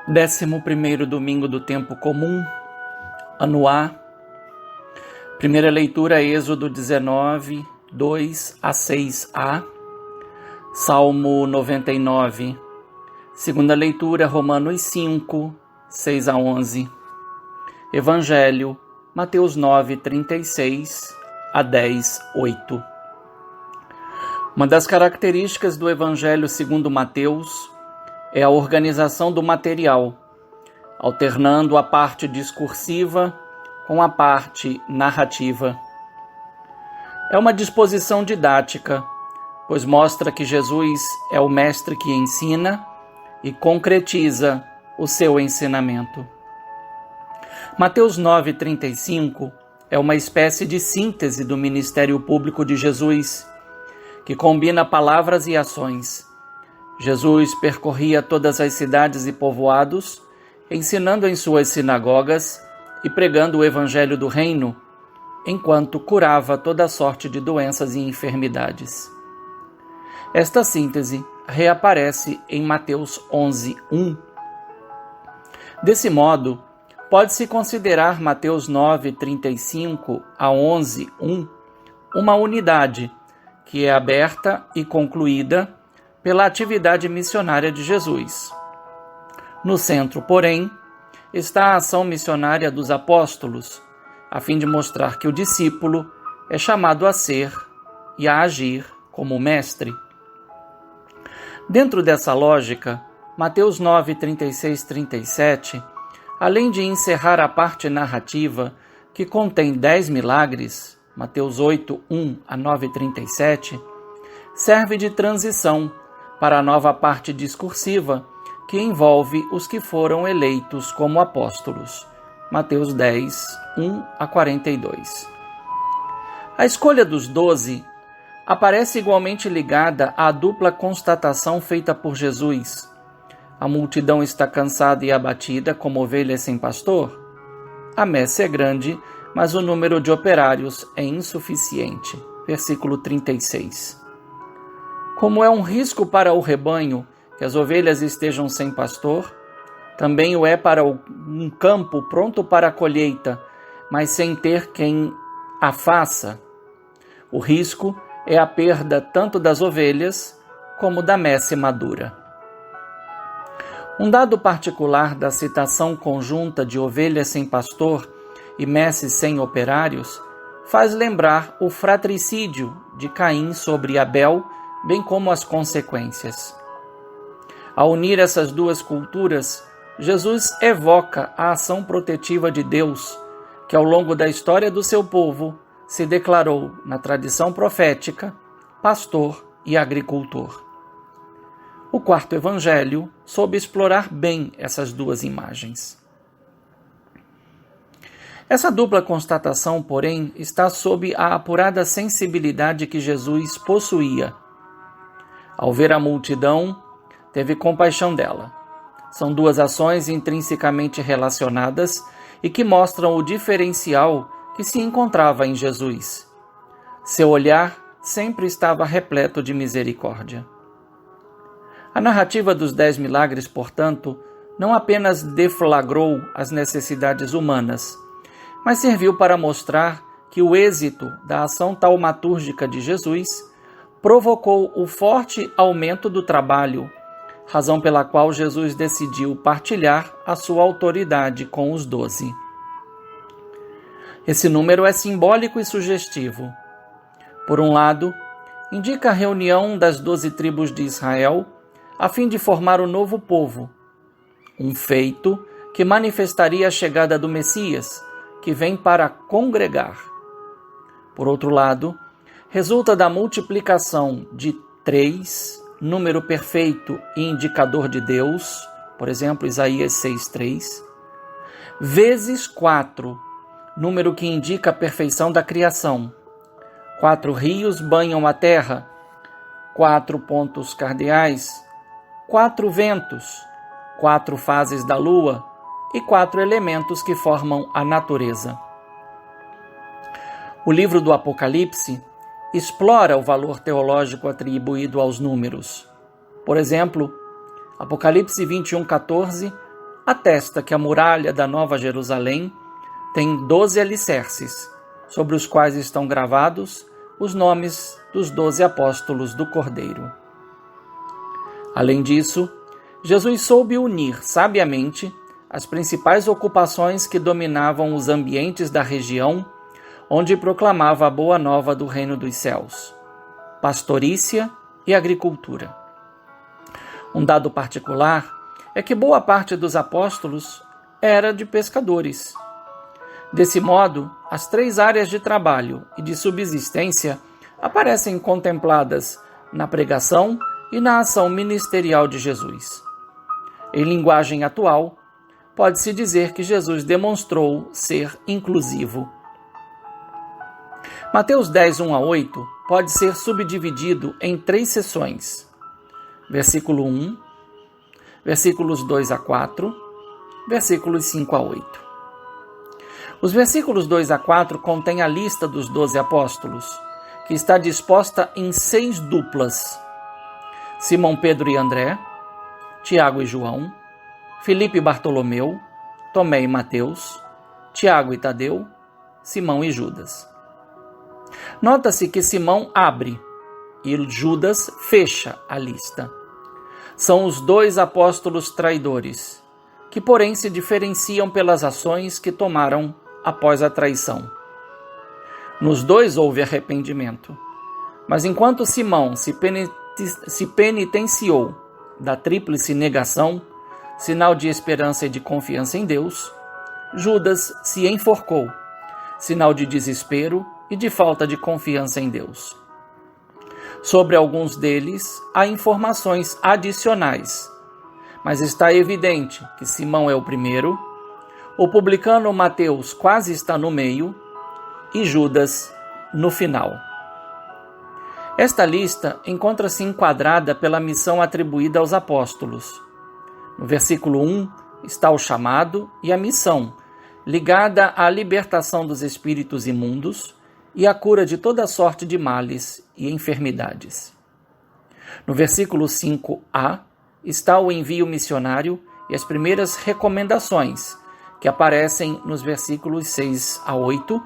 11º domingo do tempo comum, ano A. Primeira leitura, Êxodo 19, 2 a 6a. Salmo 99. Segunda leitura, Romanos 5, 6 a 11. Evangelho, Mateus 9, 36 a 10, 8. Uma das características do Evangelho segundo Mateus é a organização do material, alternando a parte discursiva com a parte narrativa. É uma disposição didática, pois mostra que Jesus é o mestre que ensina e concretiza o seu ensinamento. Mateus 9,35 é uma espécie de síntese do ministério público de Jesus, que combina palavras e ações. Jesus percorria todas as cidades e povoados, ensinando em suas sinagogas e pregando o evangelho do reino, enquanto curava toda sorte de doenças e enfermidades. Esta síntese reaparece em Mateus 11:1. Desse modo, pode-se considerar Mateus 9:35 a 11:1 uma unidade que é aberta e concluída pela atividade missionária de Jesus. No centro, porém, está a ação missionária dos apóstolos, a fim de mostrar que o discípulo é chamado a ser e a agir como mestre. Dentro dessa lógica, Mateus 9, 36, 37, além de encerrar a parte narrativa, que contém 10 milagres, Mateus 8, 1 a 9, 37, serve de transição para a nova parte discursiva, que envolve os que foram eleitos como apóstolos. Mateus 10, 1 a 42. A escolha dos 12 aparece igualmente ligada à dupla constatação feita por Jesus. A multidão está cansada e abatida, como ovelhas sem pastor. A messe é grande, mas o número de operários é insuficiente. Versículo 36. Como é um risco para o rebanho que as ovelhas estejam sem pastor, também o é para um campo pronto para a colheita, mas sem ter quem a faça. O risco é a perda tanto das ovelhas como da messe madura. Um dado particular da citação conjunta de ovelhas sem pastor e messes sem operários faz lembrar o fratricídio de Caim sobre Abel, bem como as consequências. Ao unir essas duas culturas, Jesus evoca a ação protetiva de Deus, que ao longo da história do seu povo se declarou, na tradição profética, pastor e agricultor. O quarto evangelho soube explorar bem essas duas imagens. Essa dupla constatação, porém, está sob a apurada sensibilidade que Jesus possuía. Ao ver a multidão, teve compaixão dela. São duas ações intrinsecamente relacionadas e que mostram o diferencial que se encontrava em Jesus. Seu olhar sempre estava repleto de misericórdia. A narrativa dos 10 milagres, portanto, não apenas deflagrou as necessidades humanas, mas serviu para mostrar que o êxito da ação taumatúrgica de Jesus provocou o forte aumento do trabalho, razão pela qual Jesus decidiu partilhar a sua autoridade com os 12. Esse número é simbólico e sugestivo. Por um lado, indica a reunião das 12 tribos de Israel a fim de formar o novo povo, um feito que manifestaria a chegada do Messias, que vem para congregar. Por outro lado, resulta da multiplicação de 3, número perfeito e indicador de Deus, por exemplo, Isaías 6:3, vezes 4, número que indica a perfeição da criação. 4 rios banham a terra, 4 pontos cardeais, 4 ventos, 4 fases da lua e 4 elementos que formam a natureza. O livro do Apocalipse explora o valor teológico atribuído aos números. Por exemplo, Apocalipse 21:14 atesta que a muralha da Nova Jerusalém tem 12 alicerces, sobre os quais estão gravados os nomes dos 12 apóstolos do Cordeiro. Além disso, Jesus soube unir sabiamente as principais ocupações que dominavam os ambientes da região onde proclamava a boa nova do reino dos céus: pastorícia e agricultura. Um dado particular é que boa parte dos apóstolos era de pescadores. Desse modo, as 3 áreas de trabalho e de subsistência aparecem contempladas na pregação e na ação ministerial de Jesus. Em linguagem atual, pode-se dizer que Jesus demonstrou ser inclusivo. Mateus 10, 1 a 8 pode ser subdividido em 3 seções: versículo 1, versículos 2 a 4, versículos 5 a 8. Os versículos 2 a 4 contêm a lista dos 12 apóstolos, que está disposta em 6 duplas: Simão, Pedro e André, Tiago e João, Filipe e Bartolomeu, Tomé e Mateus, Tiago e Tadeu, Simão e Judas. Nota-se que Simão abre e Judas fecha a lista. São os 2 apóstolos traidores, que porém se diferenciam pelas ações que tomaram após a traição. Nos 2 houve arrependimento, mas enquanto Simão se penitenciou da tríplice negação, sinal de esperança e de confiança em Deus, Judas se enforcou, sinal de desespero e de falta de confiança em Deus. Sobre alguns deles há informações adicionais, mas está evidente que Simão é o primeiro, o publicano Mateus quase está no meio e Judas no final. Esta lista encontra-se enquadrada pela missão atribuída aos apóstolos. No versículo 1 está o chamado e a missão, ligada à libertação dos espíritos imundos e à cura de toda sorte de males e enfermidades. No versículo 5a está o envio missionário e as primeiras recomendações, que aparecem nos versículos 6 a 8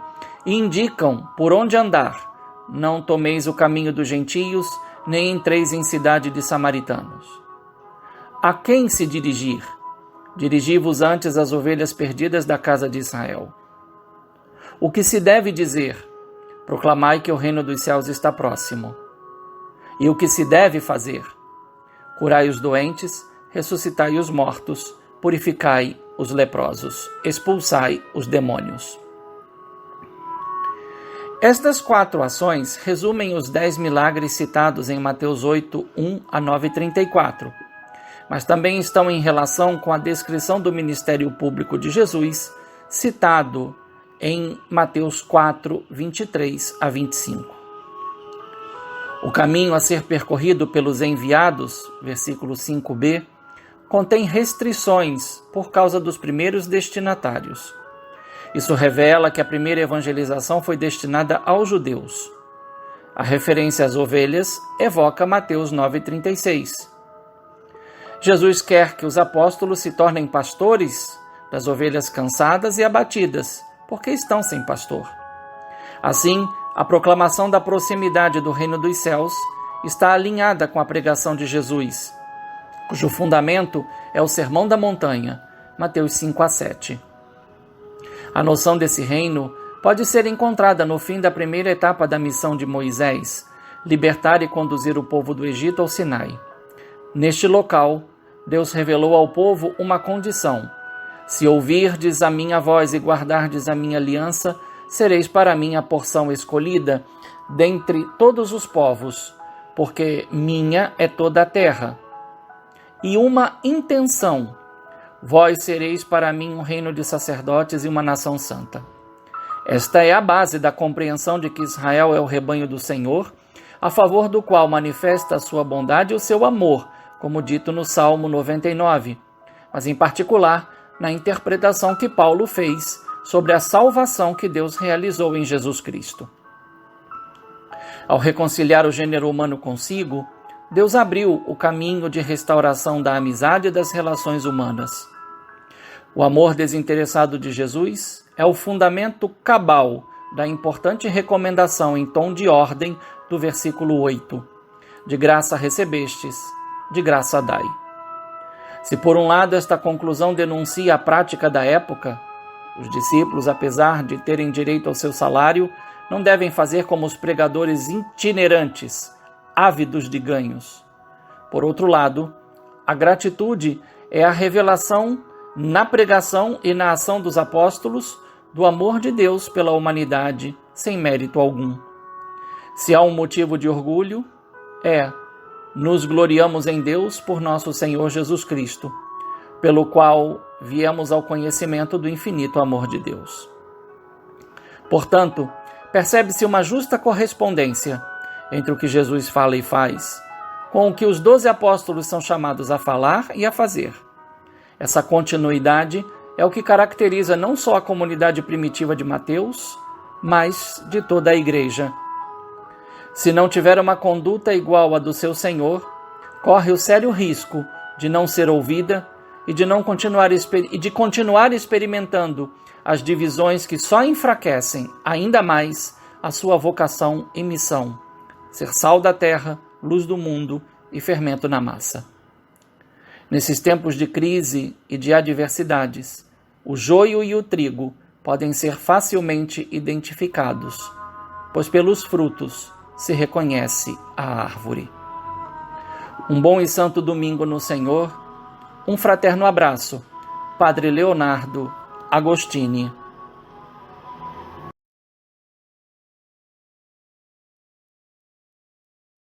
e indicam por onde andar: não tomeis o caminho dos gentios, nem entreis em cidade de samaritanos. A quem se dirigir? Dirigi-vos antes às ovelhas perdidas da casa de Israel. O que se deve dizer? Proclamai que o reino dos céus está próximo. E o que se deve fazer? Curai os doentes, ressuscitai os mortos, purificai os leprosos, expulsai os demônios. Estas 4 ações resumem os 10 milagres citados em Mateus 8, 1 a 9, 34, mas também estão em relação com a descrição do ministério público de Jesus, citado em Mateus 4, 23 a 25. O caminho a ser percorrido pelos enviados, versículo 5b, contém restrições por causa dos primeiros destinatários. Isso revela que a primeira evangelização foi destinada aos judeus. A referência às ovelhas evoca Mateus 9,36. Jesus quer que os apóstolos se tornem pastores das ovelhas cansadas e abatidas, porque estão sem pastor. Assim, a proclamação da proximidade do reino dos céus está alinhada com a pregação de Jesus, cujo fundamento é o Sermão da Montanha, Mateus 5 a 7. A noção desse reino pode ser encontrada no fim da primeira etapa da missão de Moisés, libertar e conduzir o povo do Egito ao Sinai. Neste local, Deus revelou ao povo uma condição: se ouvirdes a minha voz e guardardes a minha aliança, sereis para mim a porção escolhida dentre todos os povos, porque minha é toda a terra. E uma intenção: vós sereis para mim um reino de sacerdotes e uma nação santa. Esta é a base da compreensão de que Israel é o rebanho do Senhor, a favor do qual manifesta a sua bondade e o seu amor, como dito no Salmo 99, mas em particular na interpretação que Paulo fez sobre a salvação que Deus realizou em Jesus Cristo. Ao reconciliar o gênero humano consigo, Deus abriu o caminho de restauração da amizade e das relações humanas. O amor desinteressado de Jesus é o fundamento cabal da importante recomendação em tom de ordem do versículo 8. De graça recebestes, de graça dai. Se por um lado esta conclusão denuncia a prática da época, os discípulos, apesar de terem direito ao seu salário, não devem fazer como os pregadores itinerantes, ávidos de ganhos. Por outro lado, a gratitude é a revelação na pregação e na ação dos apóstolos do amor de Deus pela humanidade, sem mérito algum. Se há um motivo de orgulho, nos gloriamos em Deus por nosso Senhor Jesus Cristo, pelo qual viemos ao conhecimento do infinito amor de Deus. Portanto, percebe-se uma justa correspondência entre o que Jesus fala e faz, com o que os 12 apóstolos são chamados a falar e a fazer. Essa continuidade é o que caracteriza não só a comunidade primitiva de Mateus, mas de toda a Igreja. Se não tiver uma conduta igual à do seu Senhor, corre o sério risco de não ser ouvida e de continuar experimentando as divisões que só enfraquecem ainda mais a sua vocação e missão: ser sal da terra, luz do mundo e fermento na massa. Nesses tempos de crise e de adversidades, o joio e o trigo podem ser facilmente identificados, pois pelos frutos se reconhece a árvore. Um bom e santo domingo no Senhor. Um fraterno abraço. Padre Leonardo Agostini.